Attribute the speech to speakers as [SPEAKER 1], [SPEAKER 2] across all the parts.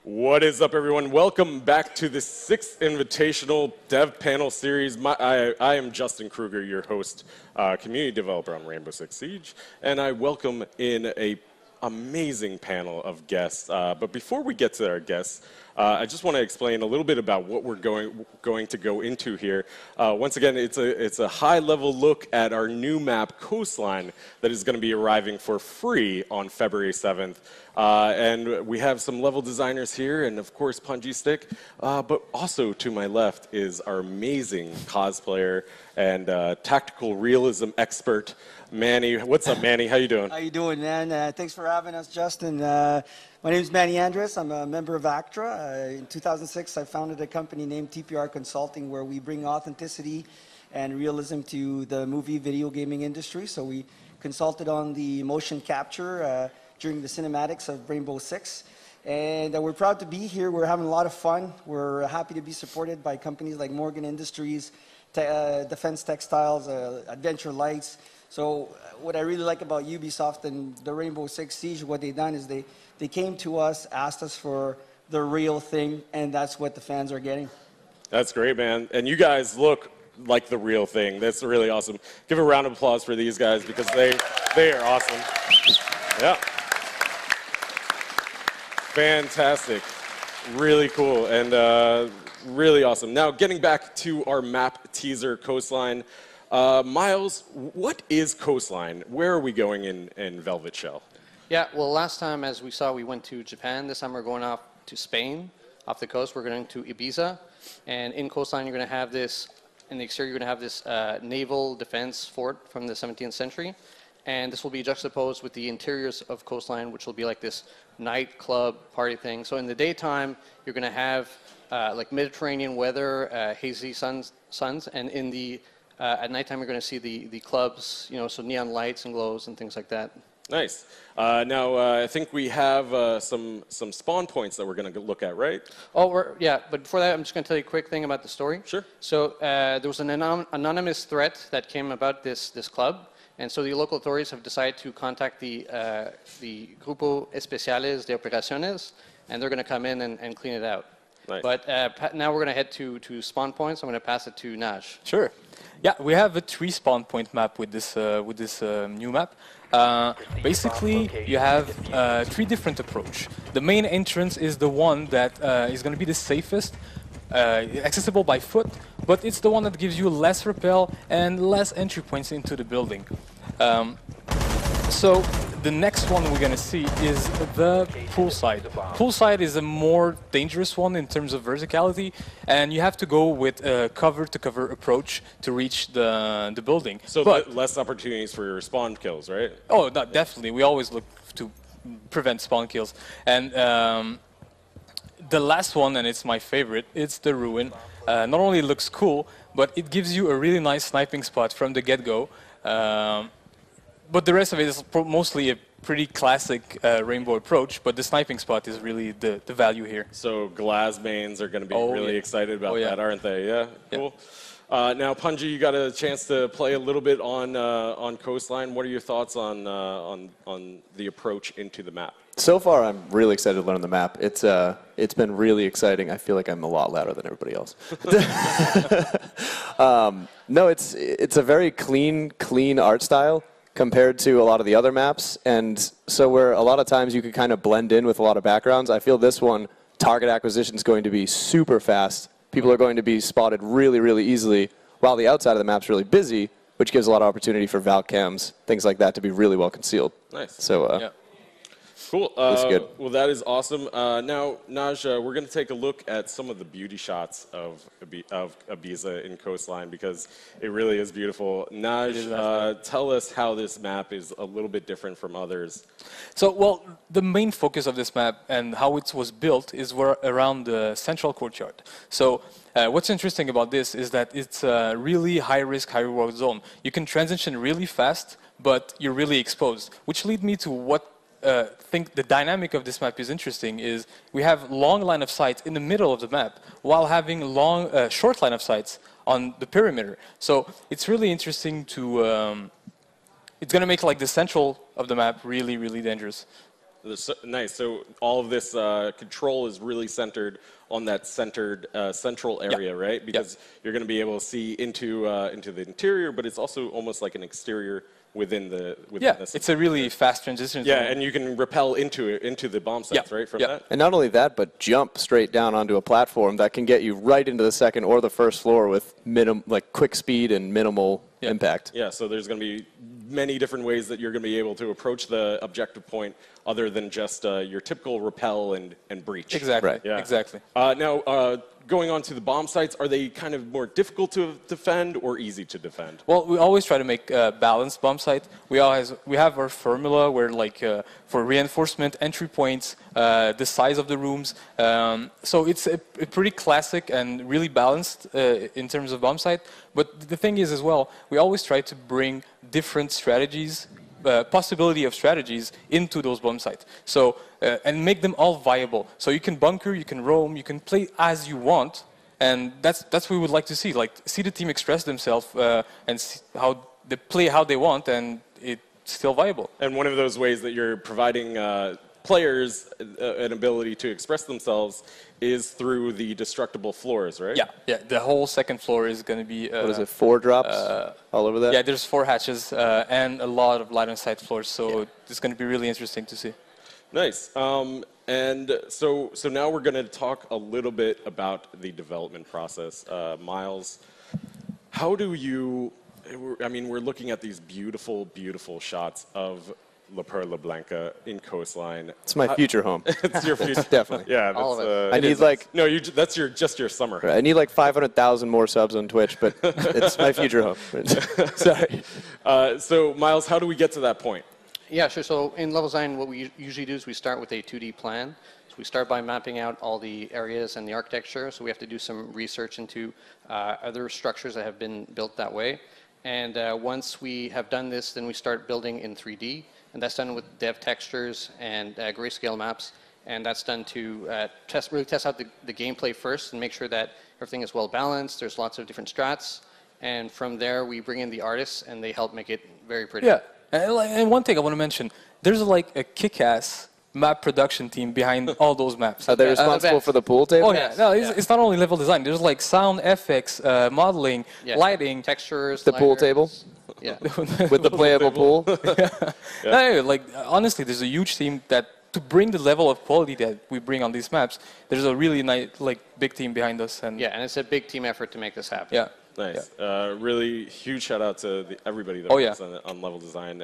[SPEAKER 1] What is up, everyone? Welcome back to the 6th Invitational Dev Panel Series. I am Justin Kruger, your host, community developer on Rainbow Six Siege, and I welcome in a amazing panel of guests. But before we get to our guests, I just want to explain a little bit about what we're going to go into here. Once again, it's a high-level look at our new map, Coastline, that is going to be arriving for free on February 7th. And we have some level designers here, and of course, Punji Stick. But also to my left is our amazing cosplayer and tactical realism expert, Manny. What's up, Manny? How you doing?
[SPEAKER 2] How you doing, man? Thanks for having us, Justin. My name is Manny Andres. I'm a member of ACTRA. In 2006, I founded a company named TPR Consulting, where we bring authenticity and realism to the movie video gaming industry. So we consulted on the motion capture during the cinematics of Rainbow Six. And we're proud to be here. We're having a lot of fun. We're happy to be supported by companies like Morgan Industries, Defense Textiles, Adventure Lights. So what I really like about Ubisoft and the Rainbow Six Siege, what they've done is they came to us, asked us for the real thing, and that's what the fans are getting.
[SPEAKER 1] That's great, man. And you guys look like the real thing. That's really awesome. Give a round of applause for these guys because they are awesome. Yeah. Fantastic. Really cool and really awesome. Now, getting back to our map teaser, Coastline. Miles, what is Coastline? Where are we going in Velvet Shell?
[SPEAKER 3] Yeah, well, last time, as we saw, we went to Japan. This time we're going off to Spain, off the coast. We're going to Ibiza. And in Coastline, you're going to have this, in the exterior, you're going to have this naval defense fort from the 17th century. And this will be juxtaposed with the interiors of Coastline, which will be like this nightclub party thing. So in the daytime, you're going to have like Mediterranean weather, hazy suns, and in the at nighttime, you're going to see the clubs, you know, so neon lights and glows and things like that. Nice.
[SPEAKER 1] Now, I think we have some spawn points that we're going to look at, right?
[SPEAKER 3] Oh, yeah, but before that, I'm just going to tell you a quick thing about the story.
[SPEAKER 1] Sure.
[SPEAKER 3] So there was an anonymous threat that came about this club, and so the local authorities have decided to contact the Grupo Especiales de Operaciones, and they're going to come in and clean it out. Nice. But now we're going to head to spawn points. I'm going to pass it to Naj.
[SPEAKER 4] Sure. Yeah, we have a 3 spawn point map with this new map. Basically, you have 3 different approach. The main entrance is the one that is going to be the safest, accessible by foot, but it's the one that gives you less rappel and less entry points into the building. So the next one we're going to see is the poolside. Poolside is a more dangerous one in terms of verticality, and you have to go with a cover-to-cover approach to reach the building.
[SPEAKER 1] So but less opportunities for spawn kills, right?
[SPEAKER 4] Oh, no, definitely. We always look to prevent spawn kills. And the last one, and it's my favorite, it's the Ruin. Not only it looks cool, but it gives you a really nice sniping spot from the get-go. But the rest of it is mostly a pretty classic Rainbow approach, but the sniping spot is really the value here.
[SPEAKER 1] So glass mains are going to be really excited about that, aren't they? Yeah, cool. Now, Punji, you got a chance to play a little bit on Coastline. What are your thoughts on the approach into the map?
[SPEAKER 5] So far, I'm really excited to learn the map. It's been really exciting. I feel like I'm a lot louder than everybody else. No, it's a very clean art style compared to a lot of the other maps, and so where a lot of times you could kind of blend in with a lot of backgrounds, I feel this one, target acquisition is going to be super fast. People are going to be spotted really, really easily, while the outside of the map's really busy, which gives a lot of opportunity for Valk cams, things like that, to be really well concealed.
[SPEAKER 1] Nice.
[SPEAKER 5] So,
[SPEAKER 1] yeah. Cool.
[SPEAKER 5] That's good.
[SPEAKER 1] Well, that is awesome. Now, Naj, we're going to take a look at some of the beauty shots of Ibiza in Coastline because it really is beautiful. Naj, tell us how this map is a little bit different from others.
[SPEAKER 4] So, well, the main focus of this map and how it was built is around the central courtyard. So, what's interesting about this is that it's a really high-risk, high-reward zone. You can transition really fast, but you're really exposed, which leads me to what think the dynamic of this map is interesting is we have long line of sight in the middle of the map while having short line of sights on the perimeter. So it's really interesting to, it's going to make like the central of the map really, really dangerous.
[SPEAKER 1] Nice. So all of this control is really centered on that central area, right? Because you're going to be able to see into the interior, but it's also almost like an exterior within the
[SPEAKER 4] it's a really fast transition.
[SPEAKER 1] Yeah, and you can rappel into the bomb sites, right? From that.
[SPEAKER 5] And not only that, but jump straight down onto a platform that can get you right into the second or the first floor with quick speed and minimal impact.
[SPEAKER 1] Yeah, so there's going to be many different ways that you're going to be able to approach the objective point other than just your typical rappel and breach.
[SPEAKER 4] Exactly.
[SPEAKER 5] Right.
[SPEAKER 1] Yeah.
[SPEAKER 4] Exactly.
[SPEAKER 1] Now, going on to the bomb sites, are they kind of more difficult to defend or easy to defend?
[SPEAKER 4] Well, we always try to make a balanced bomb site. We have our formula where, like, for reinforcement, entry points, the size of the rooms. So it's a pretty classic and really balanced in terms of bomb site. But the thing is, as well, we always try to bring different strategies, possibility of strategies into those bomb sites. So and make them all viable. So you can bunker, you can roam, you can play as you want, and that's what we would like to see. Like, see the team express themselves and see how they play how they want, and it's still viable.
[SPEAKER 1] And one of those ways that you're providing players an ability to express themselves is through the destructible floors, right?
[SPEAKER 4] Yeah. The whole second floor is going to be.
[SPEAKER 5] What is it? 4 drops all over that.
[SPEAKER 4] Yeah, there's 4 hatches and a lot of line of sight floors, so it's going to be really interesting to see.
[SPEAKER 1] Nice. And so now we're going to talk a little bit about the development process. Miles, how do you? I mean, we're looking at these beautiful, beautiful shots of La Perla Blanca in Coastline.
[SPEAKER 5] It's my future home.
[SPEAKER 1] It's your future.
[SPEAKER 5] Definitely.
[SPEAKER 1] Yeah, that's,
[SPEAKER 3] All of it.
[SPEAKER 5] I need like
[SPEAKER 1] that's just your summer.
[SPEAKER 5] I need like 500,000 more subs on Twitch, but it's my future home. Sorry.
[SPEAKER 1] So Miles, how do we get to that point?
[SPEAKER 3] Yeah, sure. So in level design, what we usually do is we start with a 2D plan. So we start by mapping out all the areas and the architecture. So we have to do some research into other structures that have been built that way. And once we have done this, then we start building in 3D. And that's done with dev textures and grayscale maps. And that's done to really test out the gameplay first and make sure that everything is well balanced. There's lots of different strats. And from there, we bring in the artists, and they help make it very pretty.
[SPEAKER 4] Yeah. And one thing I want to mention, there's like a kick-ass map production team behind all those maps.
[SPEAKER 5] Are they responsible for the pool table?
[SPEAKER 4] Oh yeah, no, it's not only level design. There's like sound, FX, modeling, lighting,
[SPEAKER 3] textures,
[SPEAKER 5] The pool table?
[SPEAKER 3] Yeah.
[SPEAKER 5] With the playable pool?
[SPEAKER 4] No, like honestly, there's a huge team that to bring the level of quality that we bring on these maps. There's a really nice, like, big team behind us, and
[SPEAKER 3] And it's a big team effort to make this happen.
[SPEAKER 4] yeah.
[SPEAKER 1] Nice. Really huge shout out to everybody that works on level design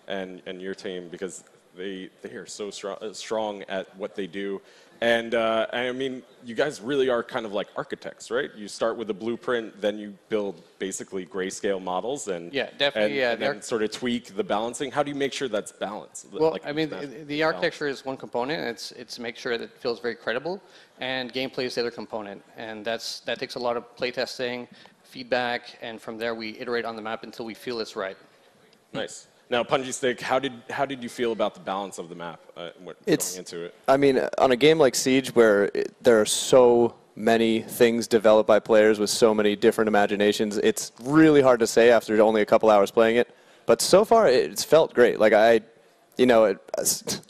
[SPEAKER 1] and your team, because they are so strong at what they do. And I mean, you guys really are kind of like architects, right? You start with a blueprint, then you build basically grayscale models, and
[SPEAKER 3] definitely,
[SPEAKER 1] and then sort of tweak the balancing. How do you make sure that's balanced?
[SPEAKER 3] Well,
[SPEAKER 1] like,
[SPEAKER 3] I mean, the architecture is one component. It's to make sure that it feels very credible, and gameplay is the other component. And that takes a lot of playtesting, feedback, and from there we iterate on the map until we feel it's right.
[SPEAKER 1] Nice. Now, Punji Stick, how did you feel about the balance of the map going into it?
[SPEAKER 5] I mean, on a game like Siege, where there are so many things developed by players with so many different imaginations, it's really hard to say after only a couple hours playing it. But so far, it's felt great. Like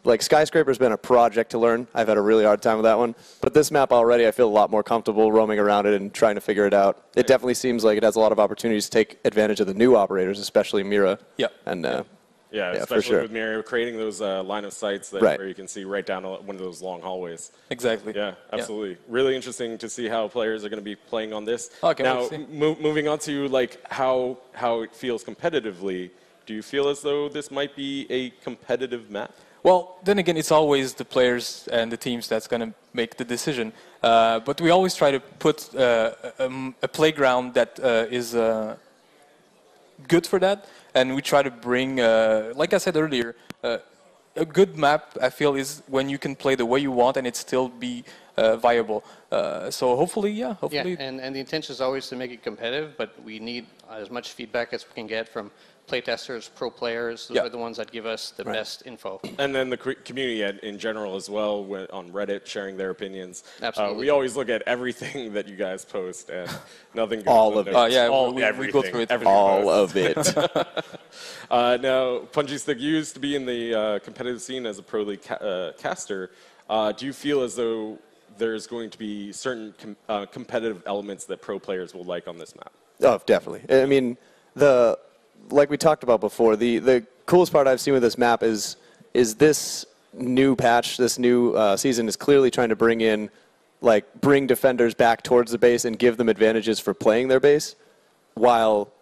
[SPEAKER 5] like Skyscraper's been a project to learn. I've had a really hard time with that one. But this map already, I feel a lot more comfortable roaming around it and trying to figure it out. It definitely seems like it has a lot of opportunities to take advantage of the new operators, especially Mira.
[SPEAKER 4] Yeah.
[SPEAKER 5] And
[SPEAKER 1] especially
[SPEAKER 5] for sure.
[SPEAKER 1] with Mira creating those line of sights where you can see right down one of those long hallways.
[SPEAKER 4] Exactly.
[SPEAKER 1] Yeah, absolutely. Really interesting to see how players are going to be playing on this.
[SPEAKER 4] Okay,
[SPEAKER 1] now, moving on to like how it feels competitively. Do you feel as though this might be a competitive map?
[SPEAKER 4] Well, then again, it's always the players and the teams that's going to make the decision. But we always try to put a playground that is good for that. And we try to bring, like I said earlier, a good map, I feel, is when you can play the way you want and it still be viable. So hopefully.
[SPEAKER 3] Yeah, and the intention is always to make it competitive, but we need as much feedback as we can get from playtesters, pro players. Those
[SPEAKER 4] Yeah.
[SPEAKER 3] are the ones that give us the best info.
[SPEAKER 1] And then the community in general as well, on Reddit, sharing their opinions.
[SPEAKER 3] Absolutely.
[SPEAKER 1] We always look at everything that you guys post, and nothing goes
[SPEAKER 5] All of it.
[SPEAKER 1] unnoticed.
[SPEAKER 4] Yeah,
[SPEAKER 1] All,
[SPEAKER 4] we go
[SPEAKER 1] everything,
[SPEAKER 4] through it.
[SPEAKER 1] everything
[SPEAKER 5] All
[SPEAKER 1] posts.
[SPEAKER 5] of it.
[SPEAKER 1] Now, Punji Stick used to be in the competitive scene as a pro league caster. Do you feel as though there's going to be certain competitive elements that pro players will like on this map?
[SPEAKER 5] Oh, definitely. I mean, like we talked about before, the coolest part I've seen with this map is this new patch, this new season is clearly trying to bring defenders back towards the base and give them advantages for playing their base, while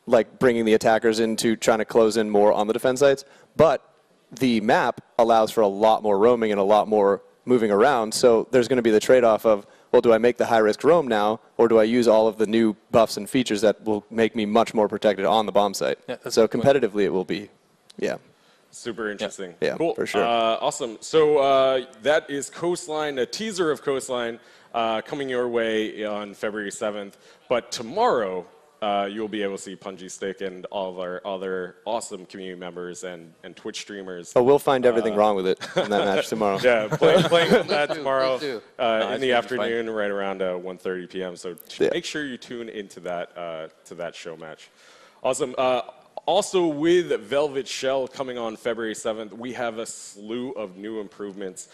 [SPEAKER 5] like bringing the attackers into trying to close in more on the defense sites. But the map allows for a lot more roaming and a lot more moving around, so there's going to be the trade-off of, well, do I make the high-risk roam now, or do I use all of the new buffs and features that will make me much more protected on the bomb site?
[SPEAKER 4] Yeah, that's
[SPEAKER 5] so
[SPEAKER 4] a good point.
[SPEAKER 5] competitively, it will be, yeah.
[SPEAKER 1] Super interesting.
[SPEAKER 5] Yeah,
[SPEAKER 1] cool.
[SPEAKER 5] for sure.
[SPEAKER 1] Awesome. So that is Coastline, a teaser of Coastline coming your way on February 7th. But tomorrow, you'll be able to see Punji Stick and all of our other awesome community members and Twitch streamers.
[SPEAKER 5] Oh, we'll find everything wrong with it in that match tomorrow.
[SPEAKER 1] Yeah, playing that tomorrow
[SPEAKER 3] please do.
[SPEAKER 1] in
[SPEAKER 4] it's
[SPEAKER 1] the
[SPEAKER 4] gonna be
[SPEAKER 1] afternoon, right around 1:30 p.m. So
[SPEAKER 5] Yeah.
[SPEAKER 1] make sure you tune into that show match. Awesome. Also, with Velvet Shell coming on February 7th, we have a slew of new improvements,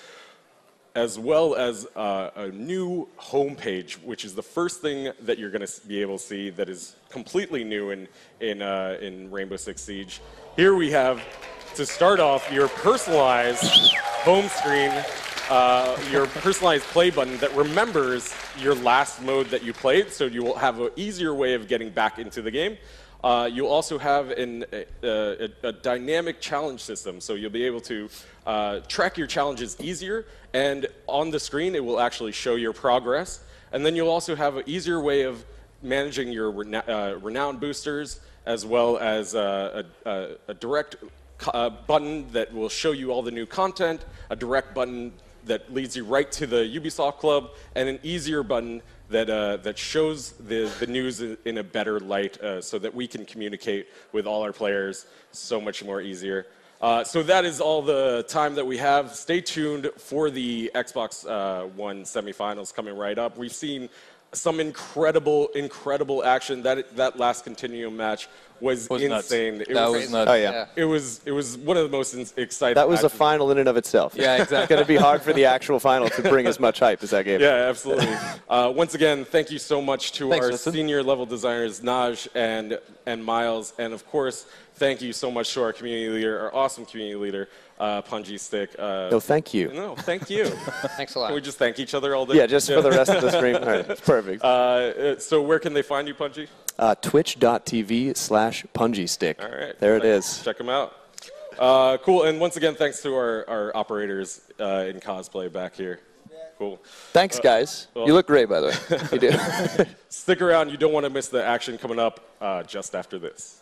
[SPEAKER 1] as well as a new homepage, which is the first thing that you're going to be able to see that is completely new in Rainbow Six Siege. Here we have, to start off, your personalized home screen, your personalized play button that remembers your last mode that you played, so you will have an easier way of getting back into the game. You'll also have a dynamic challenge system, so you'll be able to track your challenges easier, and on the screen it will actually show your progress. And then you'll also have an easier way of managing your renown boosters, as well as a direct button that will show you all the new content, a direct button that leads you right to the Ubisoft Club, and an easier button that shows the news in a better light, so that we can communicate with all our players so much more easier. So that is all the time that we have. Stay tuned for the Xbox One semifinals coming right up. We've seen some incredible action. That last Continuum match was insane.
[SPEAKER 4] Nuts.
[SPEAKER 1] It
[SPEAKER 4] That
[SPEAKER 1] was
[SPEAKER 4] was nuts.
[SPEAKER 5] Oh, yeah.
[SPEAKER 1] It was one of the most exciting.
[SPEAKER 5] That was a
[SPEAKER 1] matches.
[SPEAKER 5] final in and of itself.
[SPEAKER 4] Yeah, exactly.
[SPEAKER 5] It's going to be hard for the actual final to bring as much hype as that game.
[SPEAKER 1] Yeah, absolutely. Once again, thank you so much to
[SPEAKER 4] Thanks,
[SPEAKER 1] our
[SPEAKER 4] Justin.
[SPEAKER 1] senior level designers, Naj and Miles, and of course, thank you so much to our community leader, our awesome community leader, Punji Stick.
[SPEAKER 5] No, thank you.
[SPEAKER 1] No, thank you.
[SPEAKER 3] Thanks a lot.
[SPEAKER 1] Can we just thank each other all day?
[SPEAKER 5] Yeah, just for the rest of the stream. All right, perfect.
[SPEAKER 1] So where can they find you, Punji?
[SPEAKER 5] Twitch.tv/PunjiStick.
[SPEAKER 1] All right.
[SPEAKER 5] There it is.
[SPEAKER 1] Check them out. Cool. And once again, thanks to our operators in cosplay back here. Cool.
[SPEAKER 5] Thanks, guys. You look great, by the way. You do.
[SPEAKER 1] Stick around. You don't want to miss the action coming up just after this.